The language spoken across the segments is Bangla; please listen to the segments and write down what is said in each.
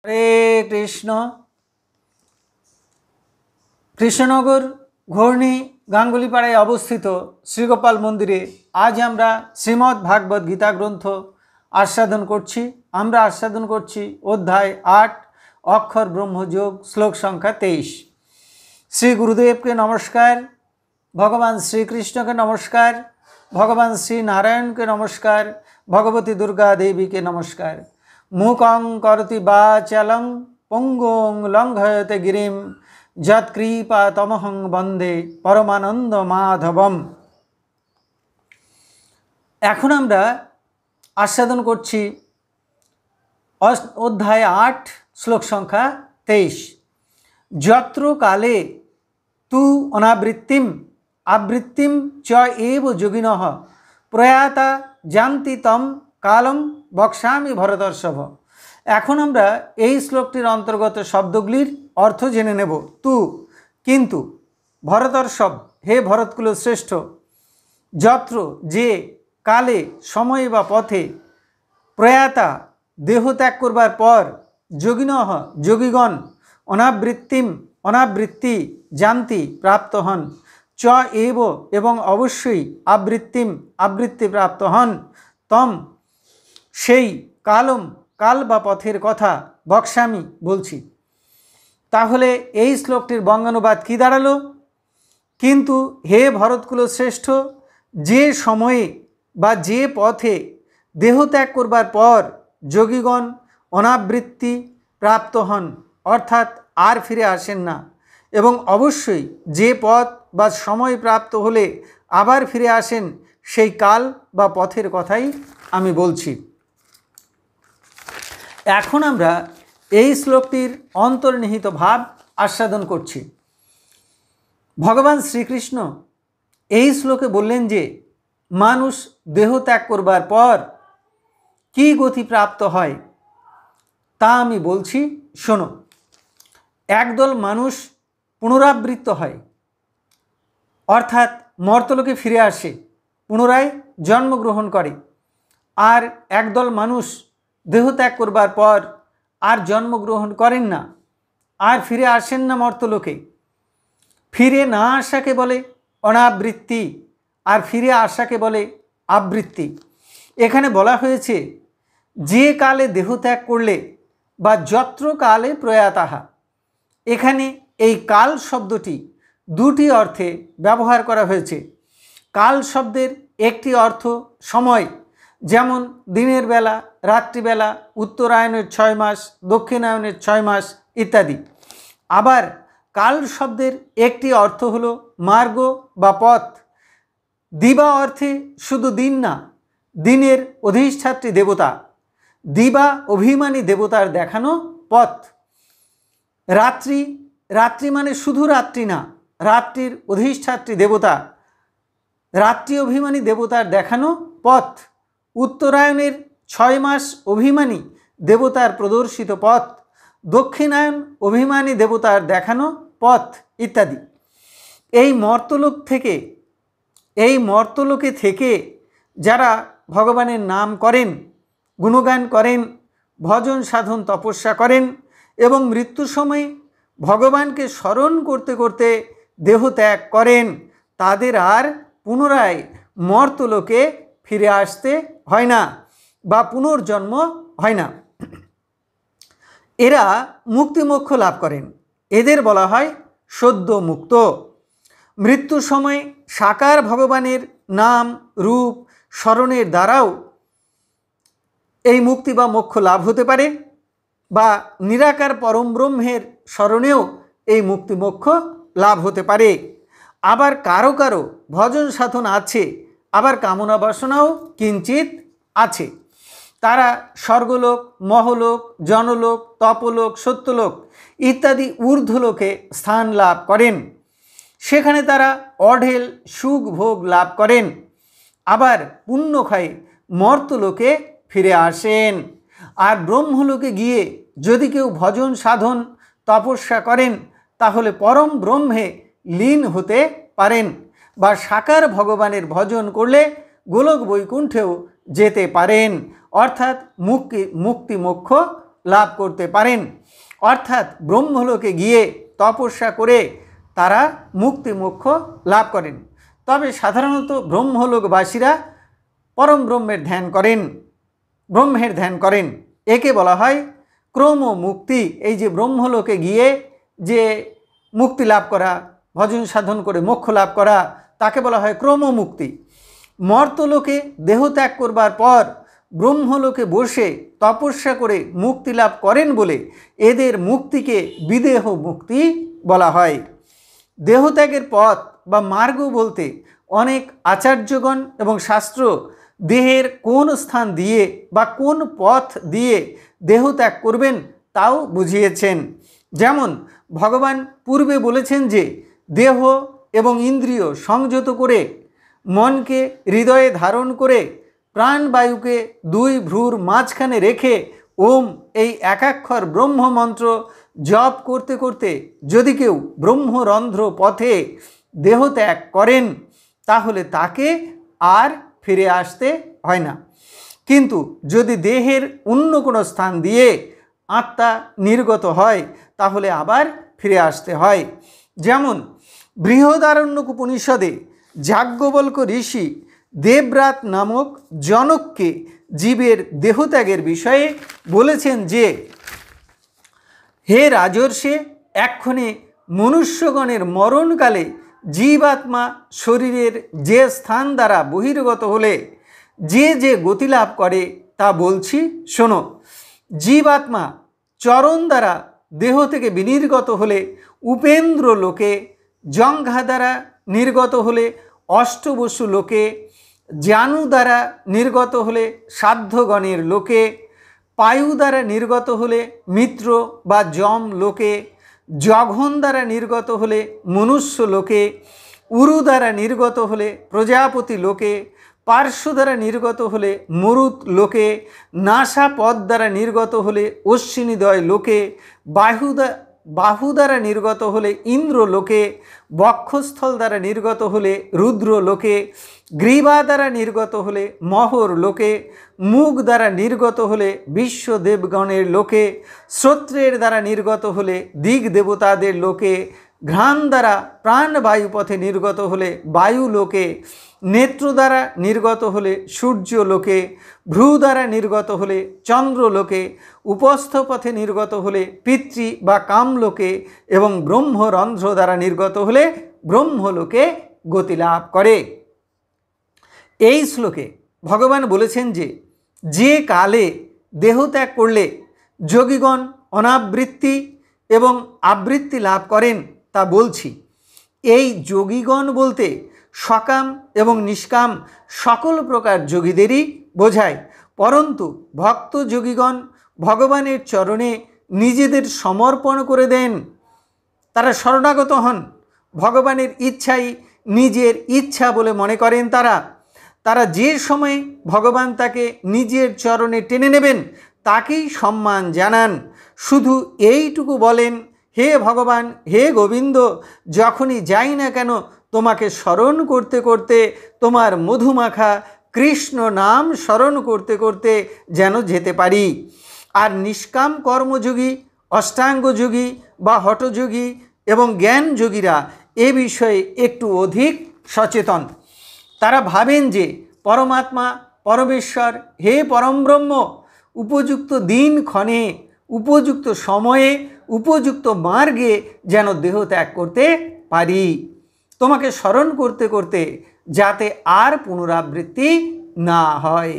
हरे कृष्ण। कृष्णनगर घूर्णी गांगुलीपाड़ाय अवस्थित श्रीगोपाल मंदिरे आज आमरा श्रीमद् भागवत गीता ग्रंथ आस्वादन करछि। आमरा आस्वादन करछि अध्याय 8 अक्षर ब्रह्मयोग श्लोक संख्या 23। श्री गुरुदेव के नमस्कार, भगवान श्री कृष्ण के नमस्कार, भगवान श्री नारायण के नमस्कार, भगवती दुर्गा देवी के नमस्कार। मूकं करोति वाचालं पंगुं लंघयते गिरिं यत्कृपातमहं वन्दे परमानंद माधवम। এখন আমরা आस्वादन করছি अध्याय 8 श्लोक संख्या 23। यत्र काले तु अनावृत्तिम आवृत्तिम च एव योगिनः प्रयाता जानति तम कालम बक्ष्यामि भरतर्षभ। এখন আমরা এই শ্লোকটির অন্তর্গত শব্দগুলির অর্থ জেনে নেব। তু কিন্তু, ভরতর্ষভ হে ভরতকুল শ্রেষ্ঠ, যত্র যে, কালে সময় বা পথে, প্রয়াতা দেহ ত্যাগ করবার পর, যোগিনঃ যোগীগণ, অনাবৃত্তিম অনাবৃত্তি, জানতি প্রাপ্ত হন, চ এব এবং অবশ্যই, আবৃত্তিম আবৃত্তি প্রাপ্ত হন, তম সেই, কালম কাল বা পথের কথা, বক্ষ্যামি বলছি। তাহলে এই শ্লোকটির বঙ্গানুবাদ কী দাঁড়ালো? কিন্তু হে ভরতকুল শ্রেষ্ঠ, যে সময়ে বা যে পথে দেহত্যাগ করবার পর যোগীগণ অনাবৃত্তি প্রাপ্ত হন, অর্থাৎ আর ফিরে আসেন না, এবং অবশ্যই যে পথ বা সময় প্রাপ্ত হলে আবার ফিরে আসেন, সেই কাল বা পথের কথাই আমি বলছি। এখন আমরা এই শ্লোকটির অন্তর্নিহিত ভাব আস্বাদন করছি। ভগবান শ্রীকৃষ্ণ এই শ্লোকে বললেন যে মানুষ দেহ ত্যাগ করবার পর কী গতি প্রাপ্ত হয় তা আমি বলছি, শোনো। একদল মানুষ পুনরাবৃত্ত হয়, অর্থাৎ মর্তলোকে ফিরে আসে, পুনরায় জন্মগ্রহণ করে। আর একদল মানুষ দেহ ত্যাগ করবার পর আর জন্মগ্রহণ করেন না, আর ফিরে আসেন না মর্তলোকে। ফিরে না আসাকে বলে অনাবৃত্তি, আর ফিরে আসাকে বলে আবৃত্তি। এখানে বলা হয়েছে যে কালে দেহ ত্যাগ করলে বা যত্র কালে প্রয়াতাহা। এখানে এই কাল শব্দটি দুটি অর্থে ব্যবহার করা হয়েছে। কাল শব্দের একটি অর্থ সময়, যেমন দিনের বেলা, রাত্রিবেলা, উত্তরায়ণের 6 মাস, দক্ষিণায়নের 6 মাস ইত্যাদি। আবার কাল শব্দের একটি অর্থ হলো মার্গ বা পথ। দিবা অর্থে শুধু দিন না, দিনের অধিষ্ঠাত্রী দেবতা, দিবা অভিমানী দেবতার দেখানো পথ। রাত্রি, রাত্রি মানে শুধু রাত্রি না, রাত্রির অধিষ্ঠাত্রী দেবতা, রাত্রি অভিমানী দেবতার দেখানো পথ। উত্তরায়ণের 6 মাস অভিমানী দেবতার প্রদর্শিত পথ, দক্ষিণায়ন অভিমানী দেবতার দেখানো পথ ইত্যাদি। এই মর্তলোকে থেকে যারা ভগবানের নাম করেন, গুণগান করেন, ভজন সাধন তপস্যা করেন এবং মৃত্যুর সময় ভগবানকে স্মরণ করতে করতে দেহ ত্যাগ করেন, তাদের আর পুনরায় মর্তলোকে ফিরে আসতে হয় না বা পুনর্জন্ম হয় না। এরা মুক্তি মোক্ষ লাভ করেন, এদের বলা হয় সদ্য মুক্ত। মৃত্যুর সময় সাকার ভগবানের নাম রূপ স্মরণের দ্বারাও এই মুক্তি বা মোক্ষ লাভ হতে পারে, বা নিরাকার পরম ব্রহ্মের স্মরণেও এই মুক্তি মোক্ষ লাভ হতে পারে। আবার কারো কারো ভজন সাধন আছে, আবার কামনা বাসনাও কিঞ্চিত আছে। তারা স্বর্গলোক, মহলোক, জনলোক, তপলোক, সত্যলোক ইত্যাদি ঊর্ধ্বলোকে স্থান লাভ করেন, সেখানে তারা অঢেল সুখ ভোগ লাভ করেন। আবার পুণ্যক্ষয়ে মর্তলোকে ফিরে আসেন। আর ব্রহ্মলোকে গিয়ে যদি কেউ ভজন সাধন তপস্যা করেন, তাহলে পরম ব্রহ্মে লীন হতে পারেন, বা সাকার ভগবানের ভজন করলে গোলক বৈকুণ্ঠেও যেতে পারেন, অর্থাৎ মুক্তি মোক্ষ লাভ করতে পারেন, অর্থাৎ ব্রহ্মলোকে গিয়ে তপস্যা করে তারা মুক্তি মোক্ষ লাভ করেন। তবে সাধারণত ব্রহ্মলোকবাসীরা পরম ব্রহ্মের ধ্যান করেন, ব্রহ্মের ধ্যান করেন। একে বলা হয় ক্রম মুক্তি। এই যে ব্রহ্মলোকে গিয়ে যে মুক্তি লাভ করা, ভজন সাধন করে মোক্ষ লাভ করা, তাকে বলা হয় ক্রম মুক্তি। মর্তলোকে দেহ ত্যাগ করবার পর ব্রহ্মলোকে বসে তপস্যা করে মুক্তি লাভ করেন বলে এদের মুক্তিকে বিদেহ মুক্তি বলা হয়। দেহত্যাগের পথ বা মার্গ বলতে অনেক আচার্যগণ এবং শাস্ত্র দেহের কোন স্থান দিয়ে বা কোন পথ দিয়ে দেহত্যাগ করবেন তাও বুঝিয়েছেন। যেমন ভগবান পূর্বে বলেছেন যে দেহ এবং ইন্দ্রিয় সংযত করে মনকে হৃদয়ে ধারণ করে প্রাণবায়ুকে দুই ভ্রুর মাঝখানে রেখে ওম এই একাক্ষর ব্রহ্ম মন্ত্র জপ করতে করতে যদি কেউ ব্রহ্মরন্ধ্র পথে দেহত্যাগ করেন তাহলে তাকে আর ফিরে আসতে হয় না। কিন্তু যদি দেহের অন্য কোনো স্থান দিয়ে আত্মা নির্গত হয় তাহলে আবার ফিরে আসতে হয়। যেমন বৃহদারণ্যক উপনিষদে যাজ্ঞবল্ক্য ঋষি দেবব্রাত নামক জনককে জীবের দেহত্যাগের বিষয়ে বলেছেন যে, হে রাজর্ষে, এক্ষণে মনুষ্যগণের মরণকালে জীবাত্মা শরীরের যে স্থান দ্বারা বহির্গত হলে যে যে গতি লাভ করে তা বলছি শোনো। জীবাত্মা চরণ দ্বারা দেহ থেকে বিনির্গত হলে উপেন্দ্র লোকে, জঙ্ঘা দ্বারা নির্গত হলে অষ্টবসু লোকে, জানু দ্বারা নির্গত হলে সাধ্যগণের লোকে, পায়ু দ্বারা নির্গত হলে মিত্র বা যম লোকে, জঘন দ্বারা নির্গত হলে মনুষ্য লোকে, উরু দ্বারা নির্গত হলে প্রজাপতি লোকে, পার্শ্ব দ্বারা নির্গত হলে মরুত লোকে, নাসা পদ দ্বারা নির্গত হলে অশ্বিনীদয় লোকে, বাহু দ্বারা নির্গত হলে ইন্দ্র লোকে, বক্ষস্থল দ্বারা নির্গত হলে রুদ্র লোকে, গ্রীবা দ্বারা নির্গত হলে মহর লোকে, মুখ দ্বারা নির্গত হলে বিশ্বদেবগণের লোকে, শ্রোত্রের দ্বারা নির্গত হলে দিক দেবতাদের লোকে, ঘ্রাণ দ্বারা প্রাণবায়ু পথে নির্গত হলে বায়ু লোকে, নেত্র দ্বারা নির্গত হলে সূর্য লোকে, ভ্রু দ্বারা নির্গত হলে চন্দ্র লোকে, উপস্থ পথে নির্গত হলে পিতৃ বা কামলোকে এবং ব্রহ্মরন্ধ্র দ্বারা নির্গত হলে ব্রহ্মলোকে গতিলাভ করে। এই শ্লোকে ভগবান বলেছেন যে যে কালে দেহত্যাগ করলে যোগীগণ অনাবৃত্তি এবং আবৃত্তি লাভ করেন তা বলছি। এই যোগীগণ বলতে সকাম এবং নিষ্কাম সকল প্রকার যোগীদেরই বোঝায়, পরন্তু ভক্ত যোগীগণ ভগবানের চরণে নিজেদের সমর্পণ করে দেন। তারা শরণাগত হন, ভগবানের ইচ্ছাই নিজের ইচ্ছা বলে মনে করেন। তারা যে সময় ভগবান তাকে নিজের চরণে টেনে নেবেন তাকেই সম্মান জানান। শুধু এইটুকু বলেন, হে ভগবান, হে গোবিন্দ, যখনই যাই না কেন তোমাকে স্মরণ করতে করতে, তোমার মধুমাখা কৃষ্ণ নাম স্মরণ করতে করতে যেন যেতে পারি। আর নিষ্কাম কর্মযোগী, অষ্টাঙ্গযোগী বা হঠযোগী এবং জ্ঞানযোগীরা এ বিষয়ে একটু অধিক সচেতন। তারা ভাবেন যে পরমাত্মা, পরমেশ্বর, হে পরমব্রহ্ম, উপযুক্ত দিনক্ষণে, উপযুক্ত সময়ে, উপযুক্ত মার্গে যেন দেহ ত্যাগ করতে পারি, তোমাকে স্মরণ করতে করতে, যাতে আর পুনরাবৃত্তি না হয়।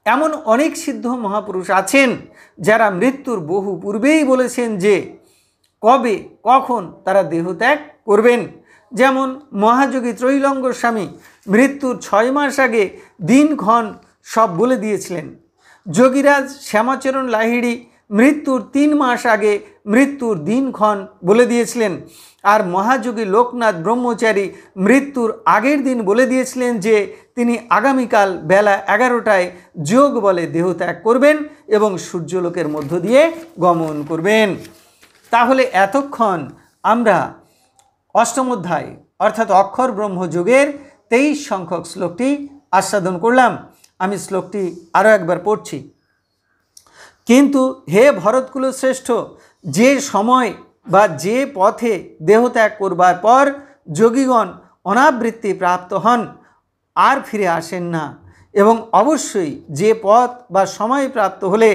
এমন অনেক সিদ্ধ মহাপুরুষ আছেন যারা মৃত্যুর বহু পূর্বেই বলেছেন যে কবে কখন তারা দেহত্যাগ করবেন। যেমন মহাযোগী ত্রৈলঙ্গ স্বামী মৃত্যুর 6 মাস আগে দিনক্ষণ সব বলে দিয়েছিলেন। যোগীরাজ শ্যামাচরণ লাহিড়ী মৃত্যুর 3 মাস আগে মৃত্যুর দিনক্ষণ বলে দিয়েছিলেন। আর মহাযোগী লোকনাথ ব্রহ্মচারী মৃত্যুর আগের দিন বলে দিয়েছিলেন যে তিনি আগামীকাল বেলা 11টায় যোগ বলে দেহত্যাগ করবেন এবং সূর্যলোকের মধ্য দিয়ে গমন করবেন। তাহলে এতক্ষণ আমরা অষ্টম অধ্যায় অর্থাৎ অক্ষর ব্রহ্মযোগের 23 সংখ্যক শ্লোকটি আস্বাদন করলাম। আমি শ্লোকটি আরও একবার পড়ছি। কিন্তু হে ভরতকুল শ্রেষ্ঠ, যে সময় বা যে পথে দেহত্যাগ করবার পর যোগীগণ অনাবৃত্তি প্রাপ্ত হন আর ফিরে আসেন না, এবং অবশ্যই যে পথ বা সময় প্রাপ্ত হলে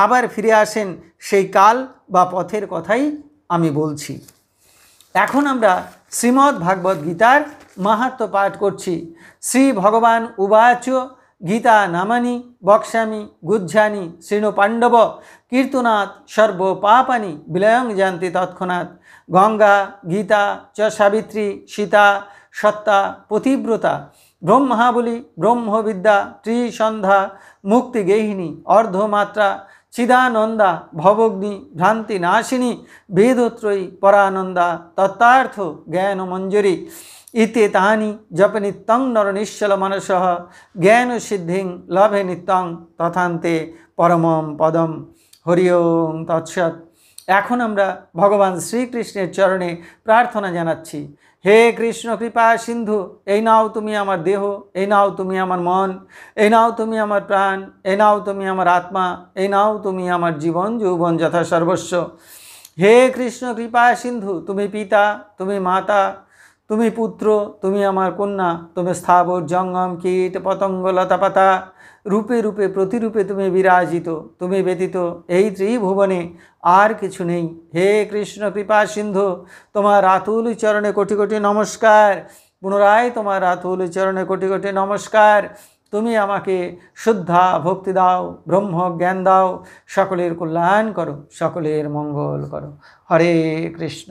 আবার ফিরে আসেন, সেই কাল বা পথের কথাই আমি বলছি। এখন আমরা শ্রীমদ্ ভাগবত গীতার মাহাত্ম্য পাঠ করছি। শ্রী ভগবান উবাচ গীতা নামানি বক্ষ্যামি গুহ্যানি শৃণু পাণ্ডব কীর্তনাৎ সর্ব পাপানি বিলয়ং যান্তি তৎক্ষণাৎ। গঙ্গা গীতা চ সাবিত্রী সীতা সত্তা পতিব্রতা ব্রহ্মাবলী ব্রহ্মবিদ্যা ত্রিসন্ধ্যা মুক্তিগেহিনী অর্ধমাত্রা চিদানন্দা ভবগ্নি ভ্রান্তি নাশিনী বেদত্রয়ী পরানন্দা তত্ত্বার্থ জ্ঞানমঞ্জরি ইতে তাহানি জপ নিত্যং নর নিশ্চল মানসঃ জ্ঞান সিদ্ধিং লভে নিত্যং তথান্তে পরমম পদম। হরি ওম তৎসৎ। এখন আমরা ভগবান শ্রীকৃষ্ণের চরণে প্রার্থনা জানাচ্ছি। হে কৃষ্ণ কৃপা সিন্ধু, এই নাও তুমি আমার দেহ, এই নাও তুমি আমার মন, এই নাও তুমি আমার প্রাণ, এই নাও তুমি আমার আত্মা, এই নাও তুমি আমার জীবন যৌবন যথা সর্বস্ব। হে কৃষ্ণ কৃপা সিন্ধু, তুমি পিতা, তুমি মাতা, তুমি পুত্র, তুমি আমার কন্যা, তুমি স্থাবর জঙ্গম কীট পতঙ্গ লতাপাতা রূপে রূপে প্রতিরূপে তুমি বিরাজিত, তুমি ব্যতীত এই ত্রিভুবনে আর কিছু নেই। হে কৃষ্ণ কৃপা সিন্ধু, তোমার আতুল চরণে কোটি কোটি নমস্কার। পুনরায় তোমার আতুল চরণে কোটি কোটি নমস্কার। তুমি আমাকে শুদ্ধা ভক্তি দাও, ব্রহ্ম জ্ঞান দাও, সকলের কল্যাণ করো, সকলের মঙ্গল করো। হরে কৃষ্ণ।